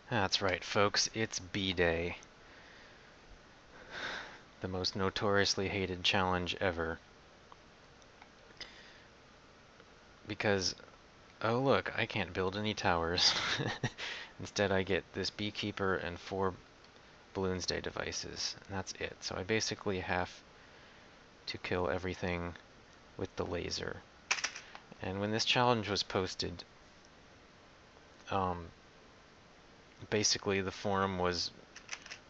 That's right, folks. It's B-Day, the most notoriously hated challenge ever. Because, oh look, I can't build any towers. Instead, I get this beekeeper and 4 Balloons Day devices, and that's it. So I basically have to kill everything with the laser. And when this challenge was posted, basically the forum was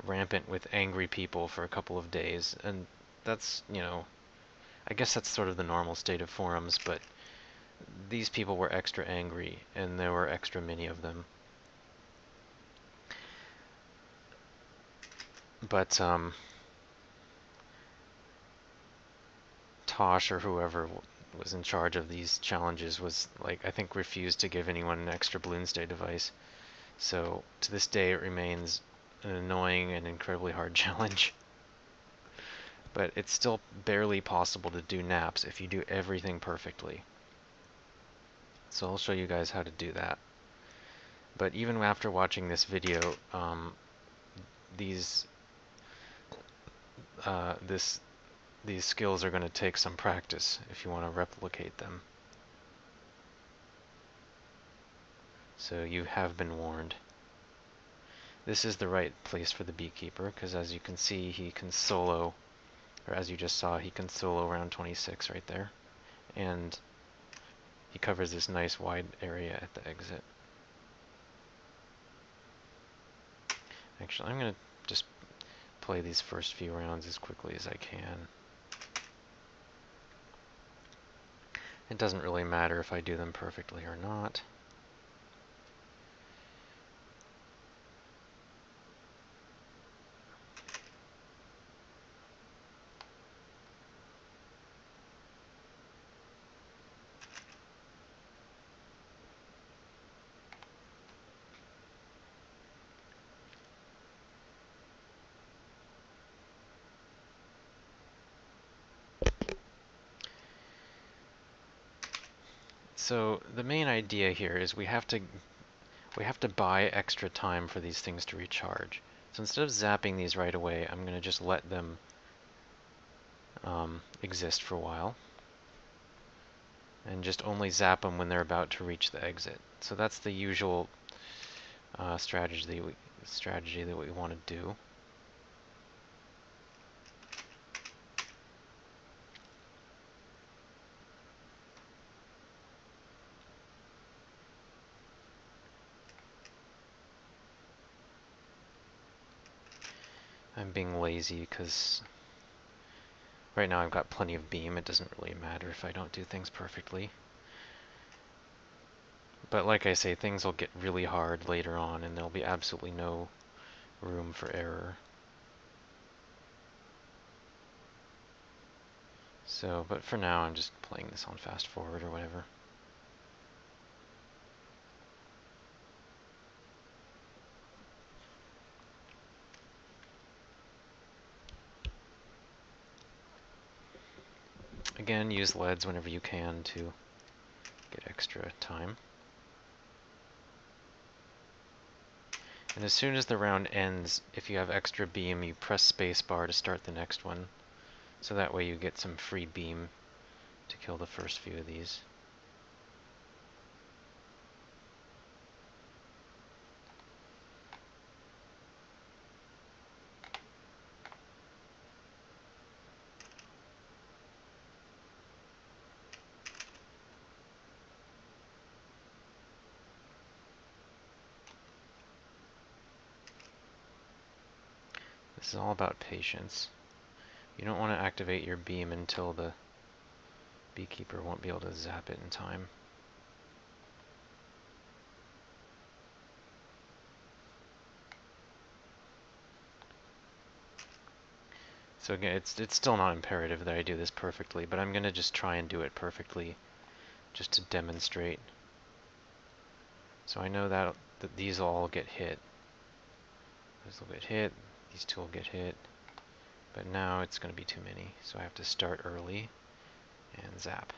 rampant with angry people for a couple of days, and that's, I guess that's sort of the normal state of forums, but these people were extra angry, and there were extra many of them. But, Tosh or whoever was in charge of these challenges was, like, I think refused to give anyone an extra Balloons Day device. So, to this day, it remains an annoying and incredibly hard challenge. But it's still barely possible to do NAPS if you do everything perfectly. So I'll show you guys how to do that. But even after watching this video, these these skills are going to take some practice if you want to replicate them. So you have been warned. This is the right place for the beekeeper, because as you can see, he can solo, or as you just saw, he can solo round 26 right there. And he covers this nice wide area at the exit. Actually, I'm going to just play these first few rounds as quickly as I can. It doesn't really matter if I do them perfectly or not. So the main idea here is we have to buy extra time for these things to recharge. So instead of zapping these right away, I'm going to just let them exist for a while, and just only zap them when they're about to reach the exit. So that's the usual strategy that we want to do. I'm being lazy because right now I've got plenty of beam. It doesn't really matter if I don't do things perfectly. But like I say, things will get really hard later on, and there'll be absolutely no room for error. So, but for now, I'm just playing this on fast forward or whatever. Again, use LEDs whenever you can to get extra time. And as soon as the round ends, if you have extra beam, you press spacebar to start the next one. So that way you get some free beam to kill the first few of these. This is all about patience. You don't want to activate your beam until the beekeeper won't be able to zap it in time. So again, it's still not imperative that I do this perfectly, but I'm going to just try and do it perfectly just to demonstrate. So I know that these will all get hit. These will get hit, these two will get hit, but now it's going to be too many, so I have to start early and zap.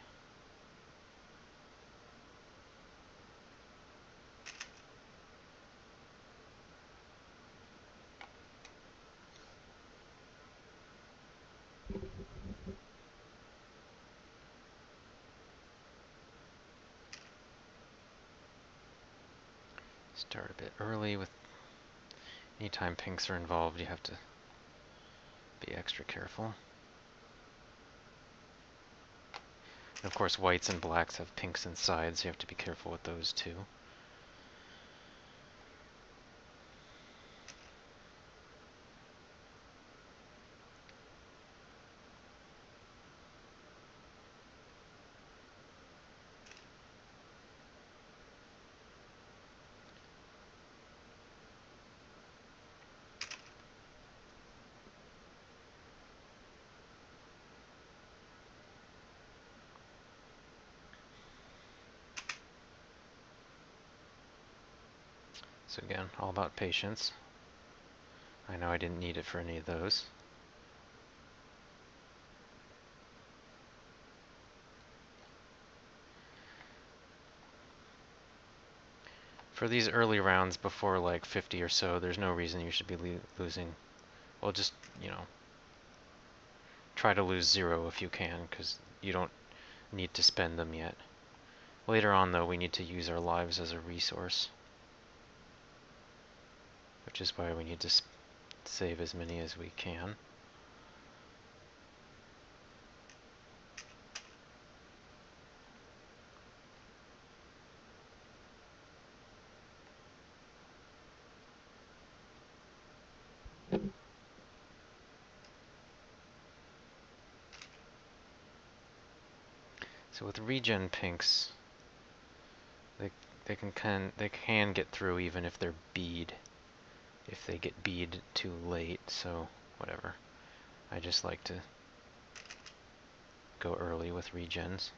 Start a bit early. With anytime pinks are involved, you have to be extra careful. And of course, whites and blacks have pinks inside, so you have to be careful with those too. So again, all about patience. I know I didn't need it for any of those. For these early rounds before like 50 or so, there's no reason you should be losing. Well, just, you know, try to lose 0 if you can, because you don't need to spend them yet. Later on, though, we need to use our lives as a resource, which is why we need to save as many as we can. So with regen pinks, they can get through even if they're bead. If they get bead too late, so whatever. I just like to go early with regens.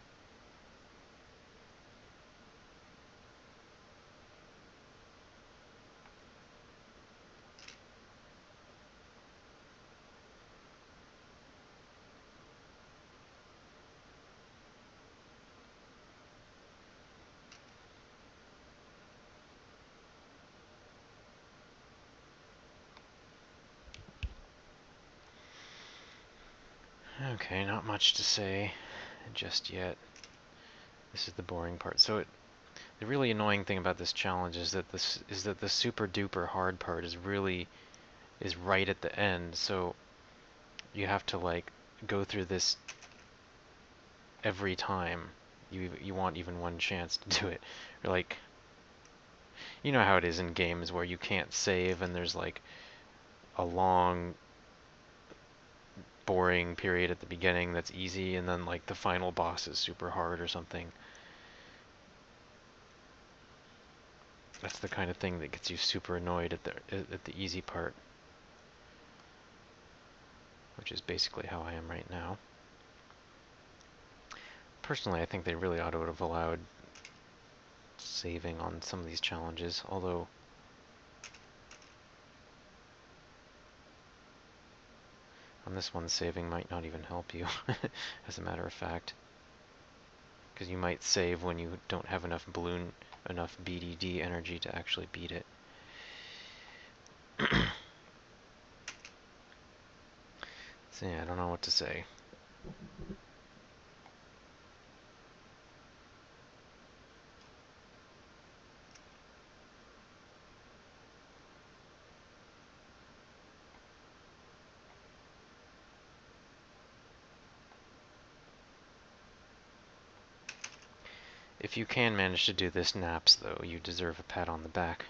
Okay, not much to say just yet. This is the boring part. So the really annoying thing about this challenge is that the super duper hard part is right at the end. So you have to like go through this every time you want even one chance to do it. Or like, you know how it is in games where you can't save and there's like a long boring period at the beginning that's easy, and then like the final boss is super hard or something. That's the kind of thing that gets you super annoyed at the easy part, which is basically how I am right now. Personally, I think they really ought to have allowed saving on some of these challenges, although on this one, saving might not even help you, as a matter of fact. Because you might save when you don't have enough enough BDD energy to actually beat it. So yeah, I don't know what to say. If you can manage to do this NAPS, though, you deserve a pat on the back.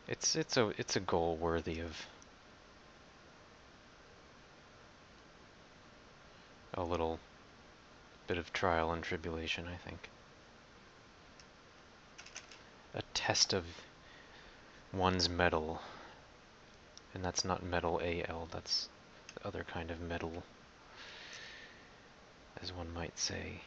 It's a goal worthy of a little bit of trial and tribulation, I think. A test of one's mettle. And that's not metal AL, that's the other kind of metal, as one might say.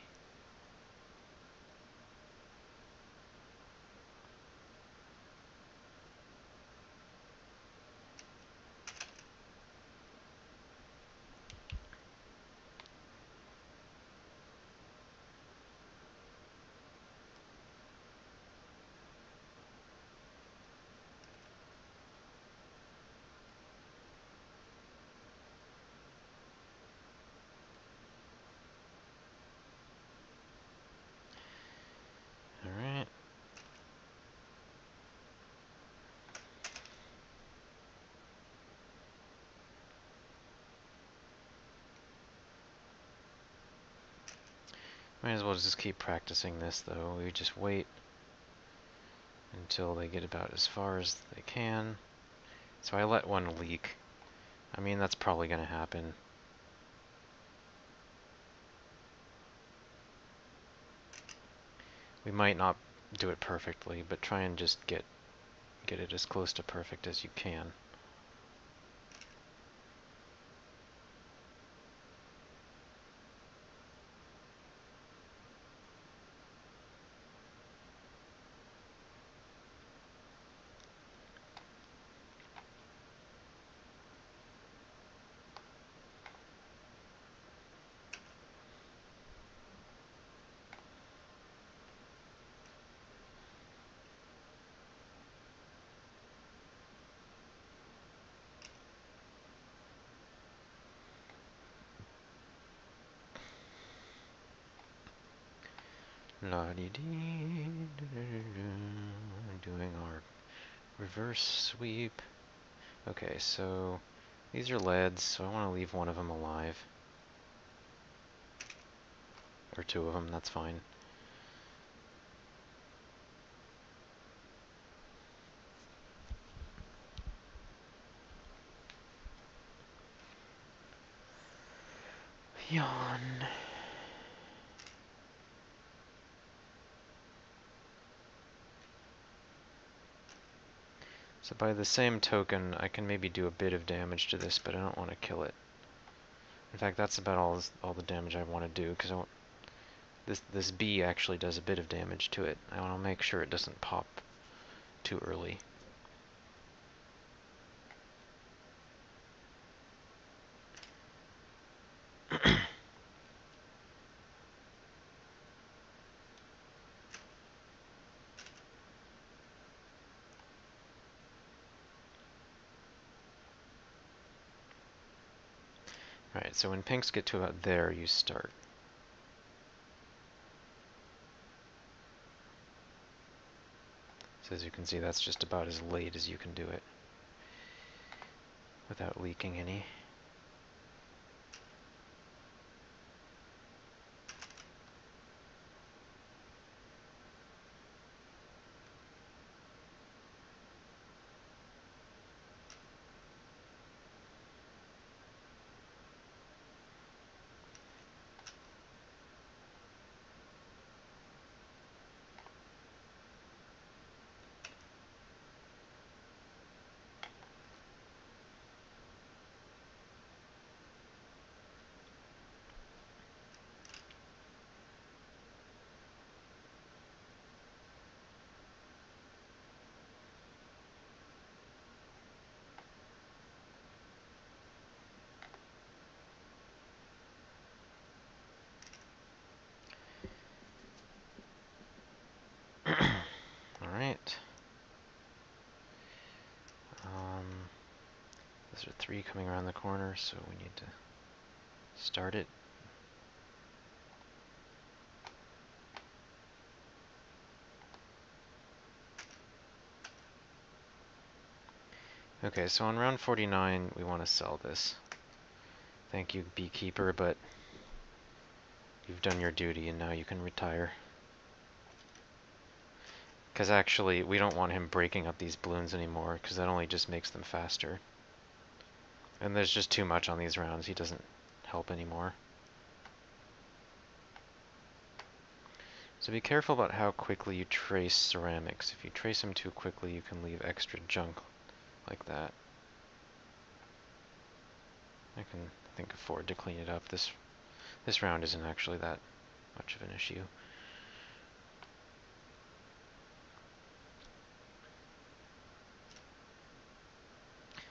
Might as well just keep practicing this though. We just wait until they get about as far as they can. So I let one leak. I mean, that's probably going to happen. We might not do it perfectly, but try and just get it as close to perfect as you can. La-dee-dee, doing our reverse sweep. Okay, so these are leads, so I want to leave one of them alive. Or two of them, that's fine. Yawn. So by the same token, I can maybe do a bit of damage to this, but I don't want to kill it. In fact, that's about all the damage I want to do, because this bee actually does a bit of damage to it. I want to make sure it doesn't pop too early. Alright, so when pinks get to about there, you start. So as you can see, that's just about as late as you can do it without leaking any. Alright. Those are 3 coming around the corner, so we need to start it. Okay, so on round 49, we want to sell this. Thank you, beekeeper, but you've done your duty and now you can retire. Because actually, we don't want him breaking up these balloons anymore, because that only just makes them faster. And there's just too much on these rounds, he doesn't help anymore. So be careful about how quickly you trace ceramics. If you trace them too quickly, you can leave extra junk like that. I think afford to clean it up. This round isn't actually that much of an issue.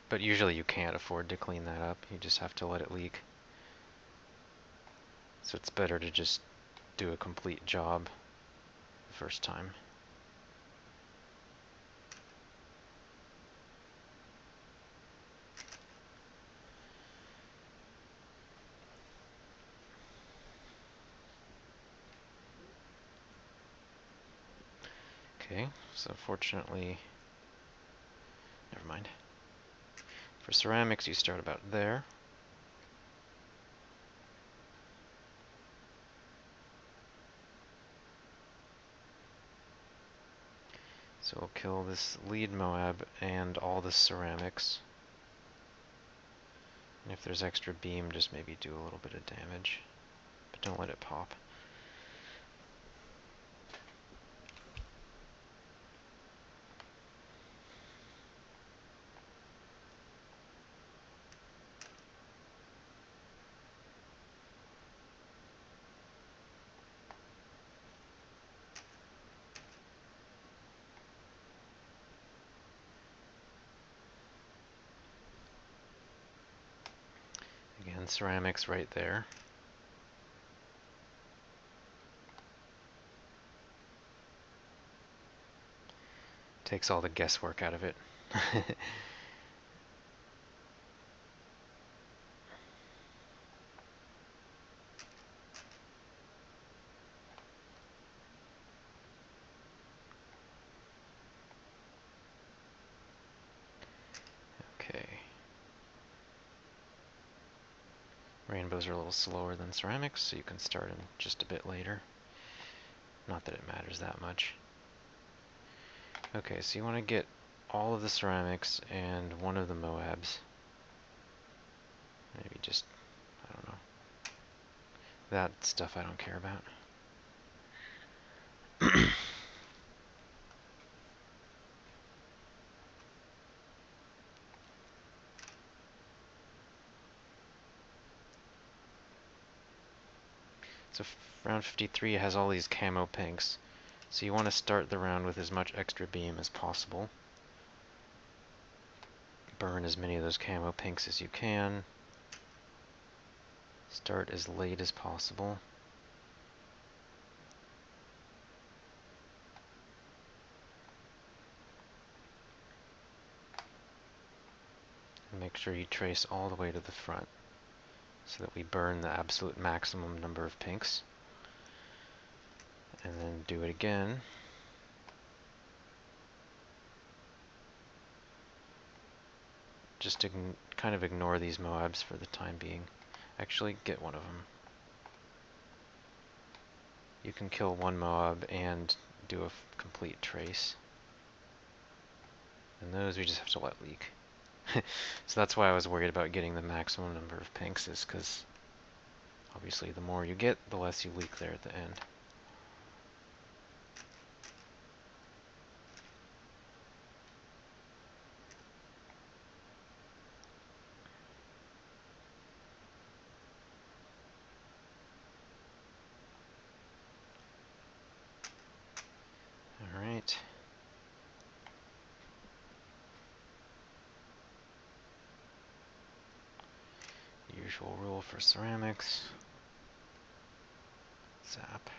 But usually you can't afford to clean that up. You just have to let it leak. So it's better to just do a complete job the first time. Okay, so fortunately, never mind. For ceramics, you start about there. So we'll kill this lead Moab and all the ceramics. And if there's extra beam, just maybe do a little bit of damage. But don't let it pop. Again, ceramics right there. Takes all the guesswork out of it. Okay. Rainbows are a little slower than ceramics, so you can start them just a bit later. Not that it matters that much. Okay, so you want to get all of the ceramics and one of the Moabs. Maybe just, I don't know. That stuff I don't care about. So round 53 has all these camo pinks. So you want to start the round with as much extra beam as possible. Burn as many of those camo pinks as you can. Start as late as possible. And make sure you trace all the way to the front so that we burn the absolute maximum number of pinks. And then do it again. Just to kind of ignore these Moabs for the time being. Actually, get one of them. You can kill one Moab and do a complete trace. And those we just have to let leak. So that's why I was worried about getting the maximum number of pinks, is because obviously the more you get, the less you leak there at the end. Alright. Usual rule for ceramics. Zap.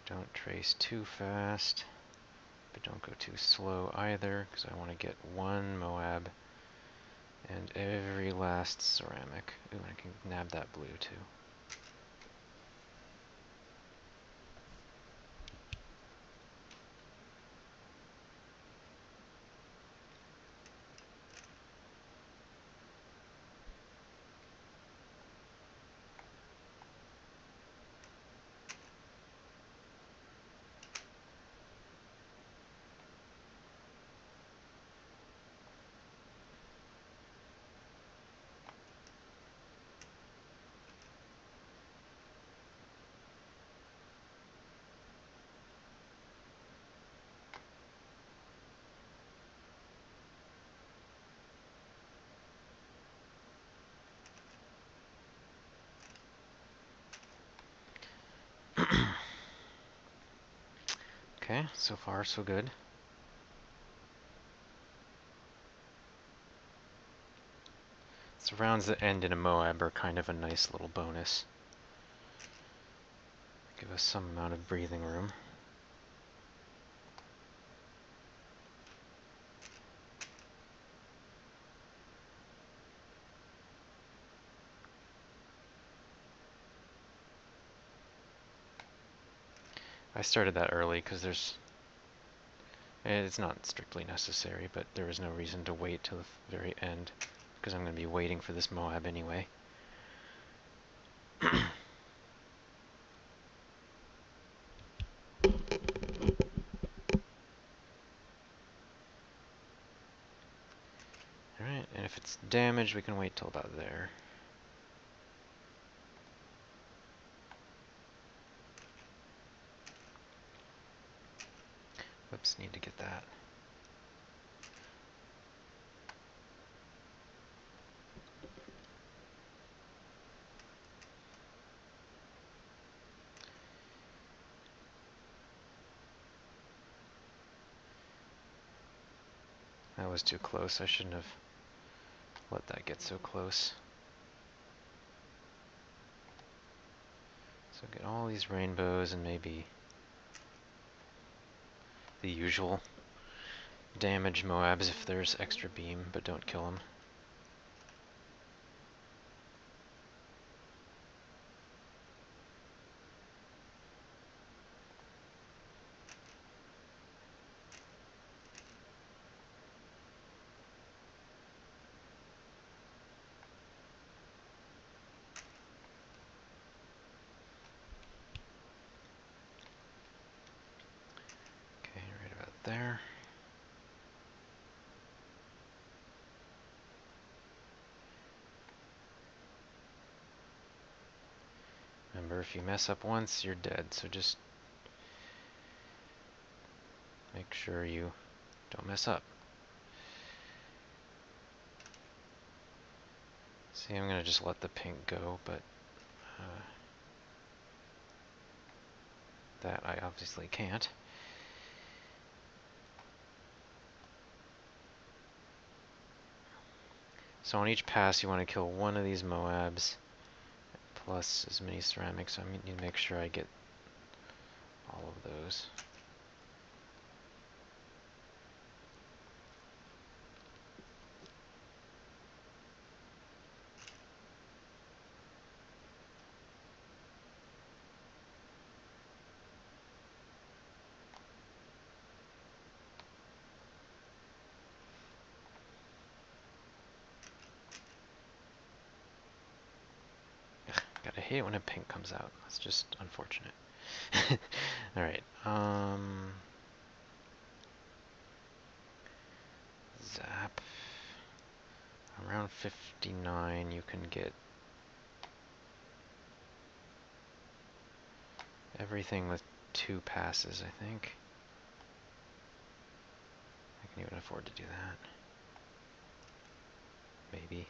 Don't trace too fast, but don't go too slow either, because I want to get one Moab and every last ceramic. Ooh, I can nab that blue too. Okay, so far so good. So rounds that end in a Moab are kind of a nice little bonus. Give us some amount of breathing room. I started that early because it's not strictly necessary, but there is no reason to wait till the very end, because I'm going to be waiting for this Moab anyway. damage, we can wait till about there. Whoops, need to get that. That was too close. I shouldn't have let that get so close. So get all these rainbows and maybe the usual damage Moabs if there's extra beam, but don't kill them. Okay, right about there. Remember, if you mess up once, you're dead, so just make sure you don't mess up. See, I'm gonna just let the pink go, but that I obviously can't. So on each pass, you want to kill one of these Moabs, plus as many ceramics. So I need to make sure I get all of those. I hate it when a pink comes out. That's just unfortunate. Alright, zap. Around 59 you can get everything with 2 passes, I think. I can even afford to do that. Maybe.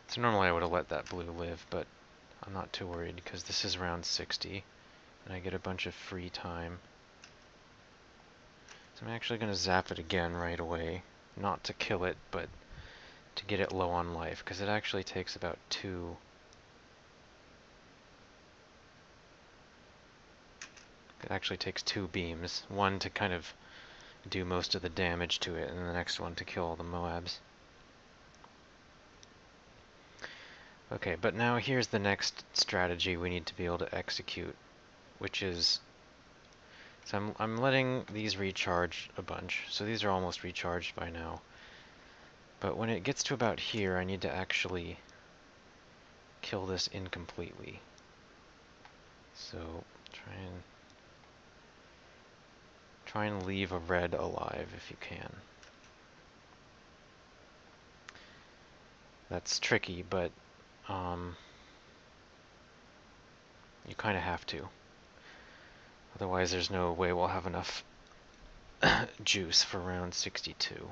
So normally I would have let that blue live, but I'm not too worried because this is round 60 and I get a bunch of free time. So I'm actually going to zap it again right away. Not to kill it, but to get it low on life, because it actually takes about 2. It actually takes 2 beams. One to kind of do most of the damage to it, and the next one to kill all the Moabs. Okay, but now here's the next strategy we need to be able to execute, which is, so I'm letting these recharge a bunch, so these are almost recharged by now. But when it gets to about here, I need to actually kill this incompletely. So try and leave a red alive if you can. That's tricky, but you kind of have to. Otherwise, there's no way we'll have enough juice for round 62.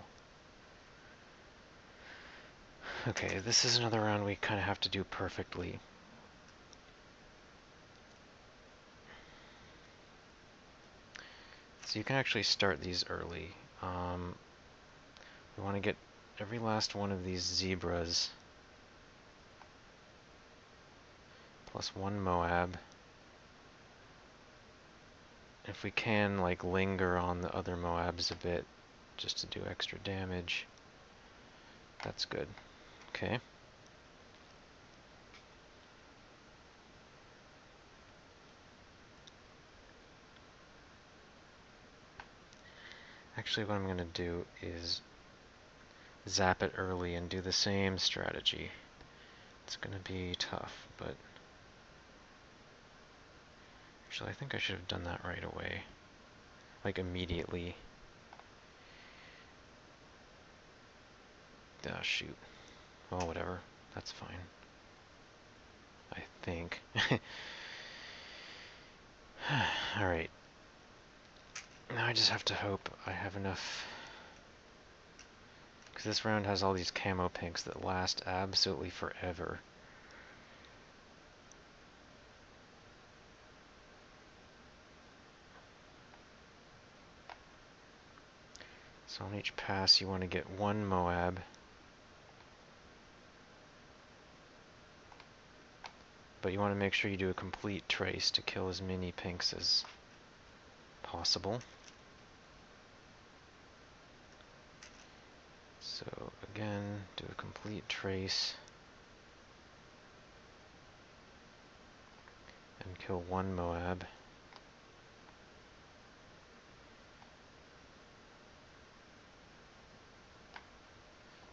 Okay, this is another round we kind of have to do perfectly. So you can actually start these early. We want to get every last one of these zebras plus 1 Moab. If we can, like, linger on the other Moabs a bit, just to do extra damage, that's good. Okay. Actually, what I'm going to do is zap it early and do the same strategy. It's gonna be tough, but actually I think I should have done that right away. Like immediately. Ah, shoot. Oh, whatever. That's fine. I think. Alright. Now I just have to hope I have enough. Because this round has all these camo pinks that last absolutely forever. So on each pass you want to get one Moab. But you want to make sure you do a complete trace to kill as many pinks as possible. So again, do a complete trace and kill one Moab.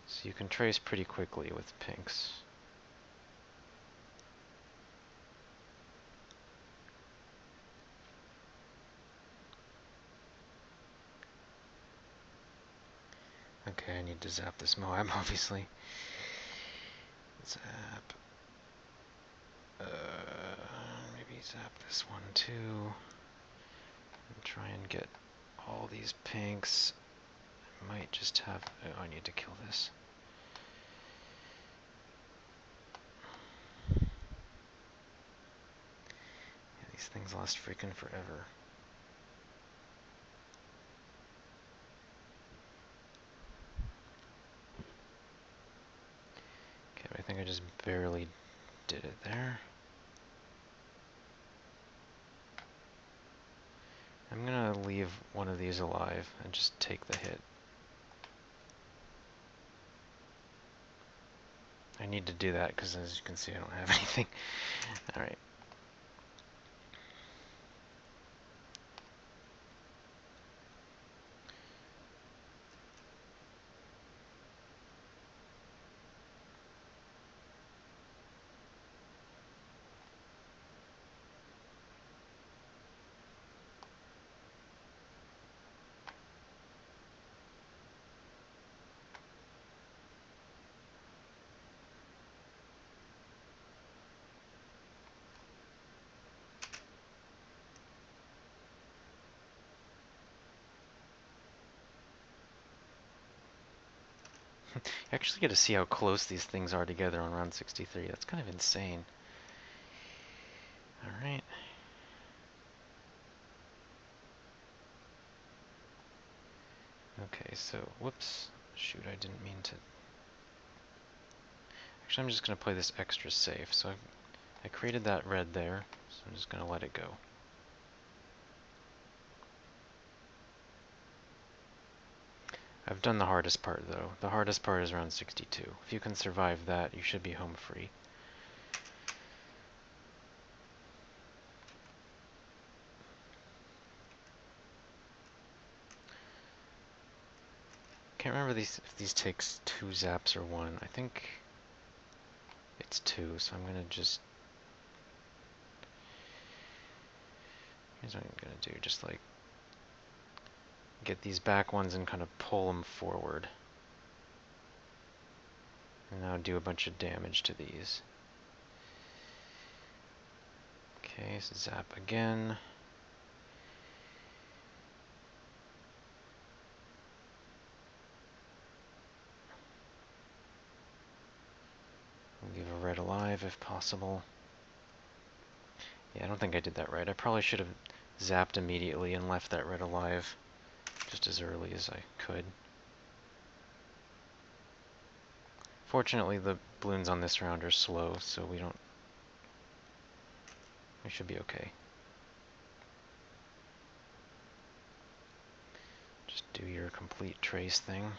So you can trace pretty quickly with pinks. Okay, I need to zap this Moab, obviously. Zap. Maybe zap this one too. And try and get all these pinks. I might just have... Oh, I need to kill this. Yeah, these things last freaking forever. Okay, but I think I just barely did it there. I'm gonna leave one of these alive and just take the hit. I need to do that because, as you can see, I don't have anything. Alright. You actually get to see how close these things are together on round 63. That's kind of insane. Alright. Okay, so, whoops. Shoot, I didn't mean to... Actually, I'm just going to play this extra safe. So I created that red there, so I'm just going to let it go. I've done the hardest part, though. The hardest part is round 62. If you can survive that, you should be home free. Can't remember if these takes 2 zaps or 1. I think it's 2, so I'm gonna just... Here's what I'm gonna do, just like... get these back ones and kind of pull them forward. And now do a bunch of damage to these. Okay, so zap again. Leave a red alive if possible. Yeah, I don't think I did that right. I probably should have zapped immediately and left that red alive just as early as I could. Fortunately, the balloons on this round are slow, so we should be okay. Just do your complete trace thing.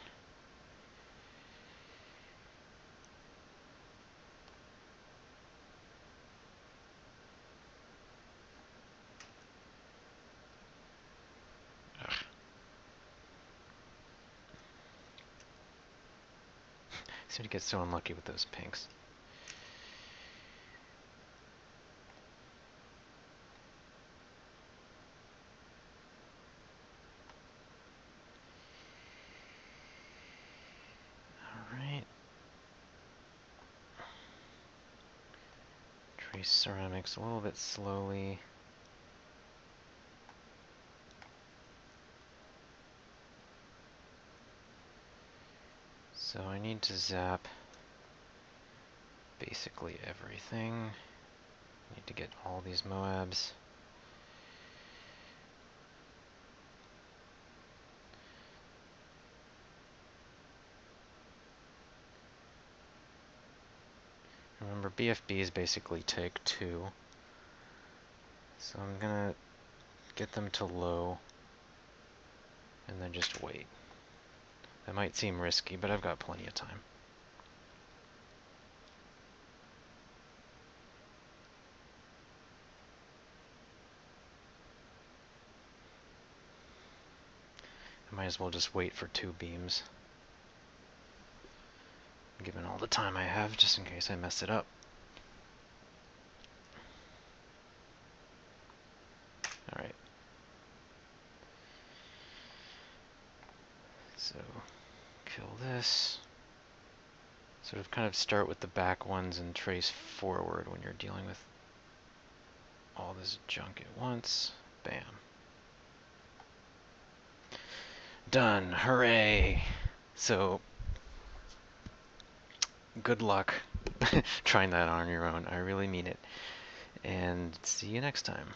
Seem to get so unlucky with those pinks. Trace ceramics a little bit slowly. So I need to zap basically everything. I need to get all these Moabs. Remember, BFB is basically take 2. So I'm gonna get them to low and then just wait. That might seem risky, but I've got plenty of time. I might as well just wait for 2 beams, given all the time I have, just in case I mess it up. Alright. So, kill this. Sort of kind of start with the back ones and trace forward when you're dealing with all this junk at once. Bam. Done. Hooray! So, good luck trying that on your own. I really mean it. And see you next time.